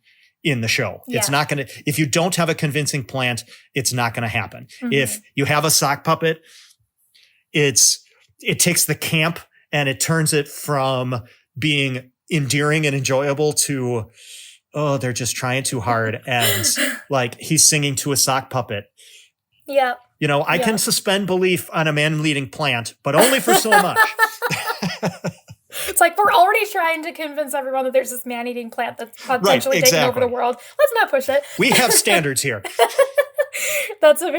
the show. Yeah. It's not going to, if you don't have a convincing plant, it's not going to happen. If you have a sock puppet, it takes the camp and it turns it from being endearing and enjoyable to, oh, they're just trying too hard. And like, he's singing to a sock puppet. Yep. I can suspend belief on a man-leading plant, but only for so much. It's like, we're already trying to convince everyone that there's this man-eating plant that's potentially taking over the world. Let's not push it. We have standards here. That's a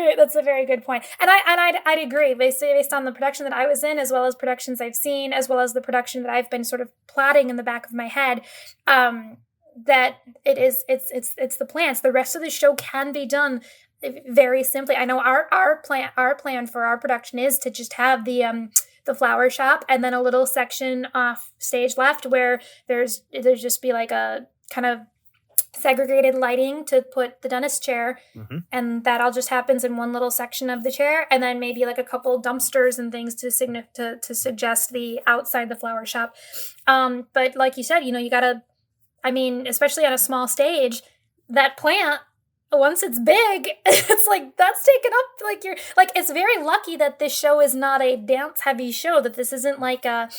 very good point. And I'd agree based on the production that I was in, as well as productions I've seen, as well as the production that I've been sort of plotting in the back of my head, that it's the plants. The rest of the show can be done very simply. I know our plan for our production is to just have the flower shop and then a little section off stage left where there's just be like a kind of segregated lighting to put the dentist chair, and that all just happens in one little section of the chair, and then maybe like a couple dumpsters and things to suggest the outside the flower shop. But like you said, you gotta, especially on a small stage, that plant, once it's big, it's like that's taken up it's very lucky that this show is not a dance heavy show, that this isn't like an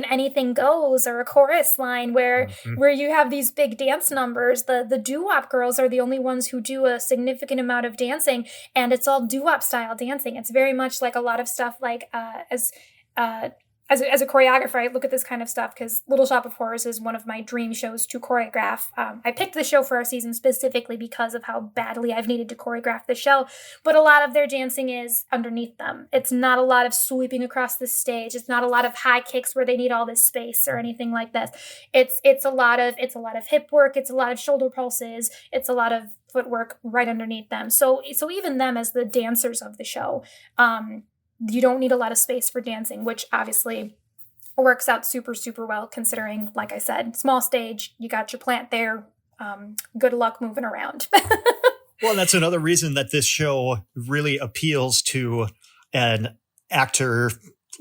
Anything Goes or a chorus line where you have these big dance numbers. The doo-wop girls are the only ones who do a significant amount of dancing, and it's all doo-wop style dancing. It's very much like a lot of stuff as a choreographer, I look at this kind of stuff because Little Shop of Horrors is one of my dream shows to choreograph. I picked the show for our season specifically because of how badly I've needed to choreograph the show, but a lot of their dancing is underneath them. It's not a lot of sweeping across the stage. It's not a lot of high kicks where they need all this space or anything like this. It's a lot of hip work. It's a lot of shoulder pulses. It's a lot of footwork right underneath them. So even them as the dancers of the show, you don't need a lot of space for dancing, which obviously works out super, super well considering, like I said, small stage, you got your plant there. Good luck moving around. Well, that's another reason that this show really appeals to an actor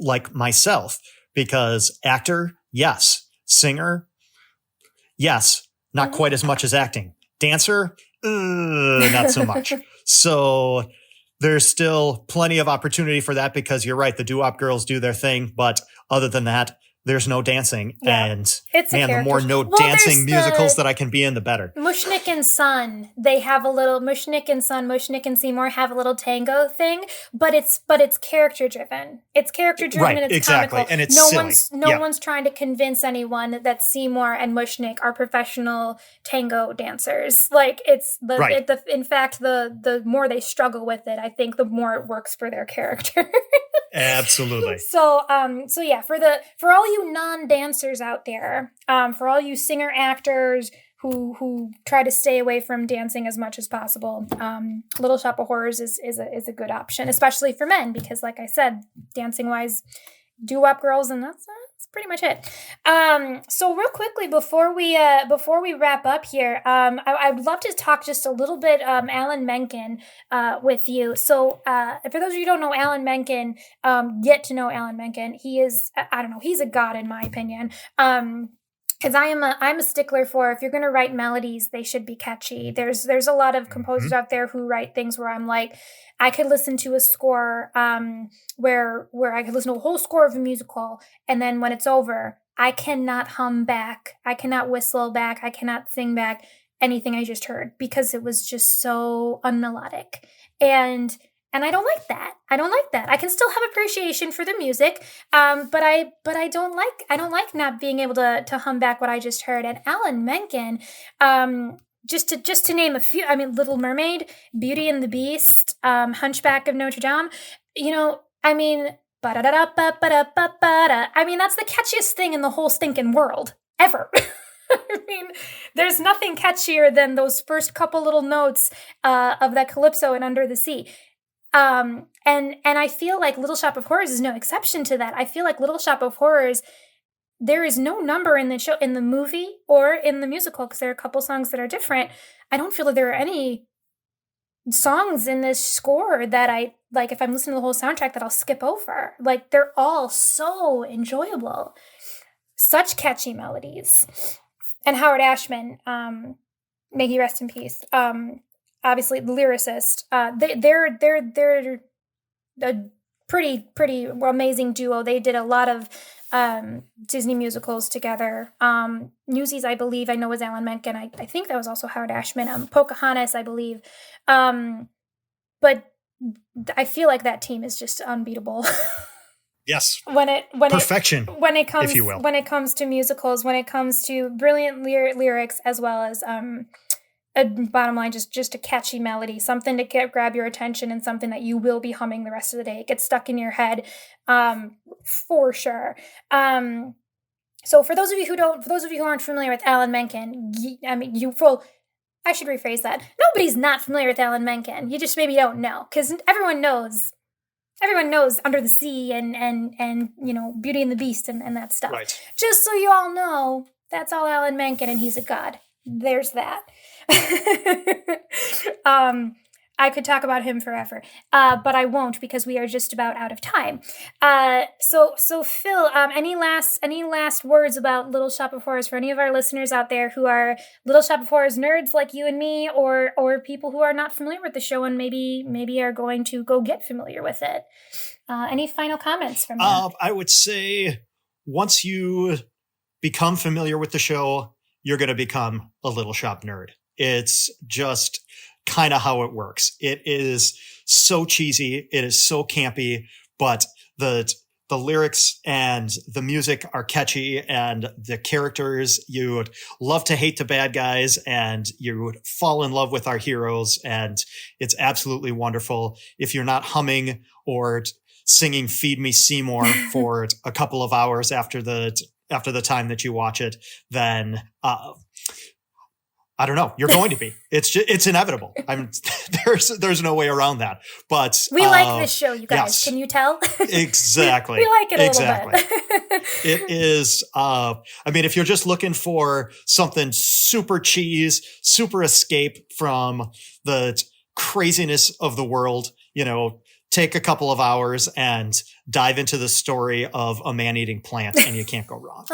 like myself, because actor, yes. Singer, yes. Not quite as much as acting. Dancer, not so much. So there's still plenty of opportunity for that, because you're right, the doo-wop girls do their thing, but other than that, there's no dancing. Yeah. And it's man, the more dancing musicals that I can be in, the better. Mushnik Mushnik and Son, they have a little Mushnik and Son, Mushnik and Seymour have a little tango thing, but it's character driven. It's character driven and it's comical. And it's no one's trying to convince anyone that Seymour and Mushnik are professional tango dancers. Like in fact, the more they struggle with it, I think the more it works for their character. Absolutely. So yeah, for all you non-dancers out there, for all you singer actors who try to stay away from dancing as much as possible, Little Shop of Horrors is a good option, especially for men, because like I said, dancing wise, doo-wop girls, and that's pretty much it. So real quickly before we wrap up here, I'd love to talk just a little bit Alan Menken with you. So for those of you who don't know Alan Menken, get to know Alan Menken. He is, I don't know, he's a god in my opinion. Because I'm a stickler for, if you're going to write melodies, they should be catchy. There's a lot of composers out there who write things where I'm like, I could listen to a score where I could listen to a whole score of a musical, and then when it's over, I cannot hum back, I cannot whistle back, I cannot sing back anything I just heard, because it was just so unmelodic. And I don't like that. I can still have appreciation for the music, but I don't like not being able to hum back what I just heard. And Alan Menken, just to name a few, I mean, Little Mermaid, Beauty and the Beast, Hunchback of Notre Dame. I mean, ba-da-da-da-ba-da-ba-ba-da. I mean, that's the catchiest thing in the whole stinking world ever. I mean, there's nothing catchier than those first couple little notes of that calypso in Under the Sea. And I feel like Little Shop of Horrors is no exception to that. I feel like Little Shop of Horrors, there is no number in the show, in the movie or in the musical, because there are a couple songs that are different. I don't feel that there are any songs in this score that I, like, if I'm listening to the whole soundtrack, that I'll skip over. Like, they're all so enjoyable. Such catchy melodies. And Howard Ashman, may he rest in peace, obviously the lyricist, they're a pretty amazing duo. They did a lot of Disney musicals together. Newsies, I believe, I know was Alan Menken. I think that was also Howard Ashman. Pocahontas, I believe. But I feel like that team is just unbeatable. Yes. Perfection, if you will. When it comes to musicals, when it comes to brilliant lyrics, as well as bottom line, just a catchy melody, something to grab your attention, and something that you will be humming the rest of the day. It gets stuck in your head, for sure. So for those of you who aren't familiar with Alan Menken, I should rephrase that. Nobody's not familiar with Alan Menken. You just maybe don't know, because everyone knows Under the Sea and Beauty and the Beast and that stuff. Right. Just so you all know, that's all Alan Menken, and he's a god. There's that. I could talk about him forever, but I won't, because we are just about out of time. So Phil, any last words about Little Shop of Horrors for any of our listeners out there who are Little Shop of Horrors nerds like you and me, or people who are not familiar with the show and maybe are going to go get familiar with it? Any final comments from you? I would say once you become familiar with the show, you're going to become a Little Shop nerd. It's just kind of how it works. It is so cheesy. It is so campy, but the lyrics and the music are catchy, and the characters, you would love to hate the bad guys, and you would fall in love with our heroes, and it's absolutely wonderful. If you're not humming or singing Feed Me Seymour for a couple of hours after the time that you watch it, then I don't know. You're going to be. It's inevitable. There's no way around that. But we like this show, you guys. Yes. Can you tell? Exactly. We like it a little bit. It is. If you're just looking for something super cheese, super escape from the craziness of the world, take a couple of hours and dive into the story of a man-eating plant, and you can't go wrong.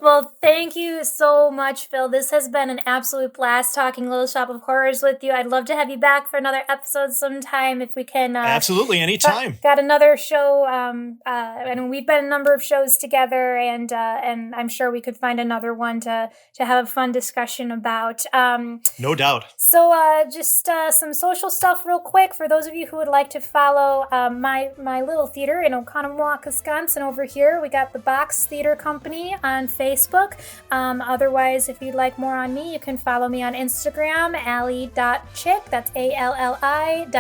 Well, thank you so much, Phil. This has been an absolute blast talking Little Shop of Horrors with you. I'd love to have you back for another episode sometime if we can. Absolutely, anytime. Got another show, and we've been a number of shows together, and I'm sure we could find another one to have a fun discussion about. No doubt. So just some social stuff real quick for those of you who would like to follow my little theater in Oconomowoc, Wisconsin over here. We got the Box Theater Company on Facebook. Otherwise, if you'd like more on me, you can follow me on Instagram, Allie.Chick. That's ALLI.CHIC.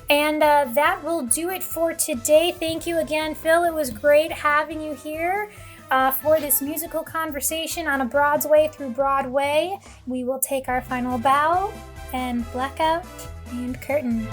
And that will do it for today. Thank you again, Phil. It was great having you here. For this musical conversation on A Broadway through Broadway. We will take our final bow and blackout and curtain.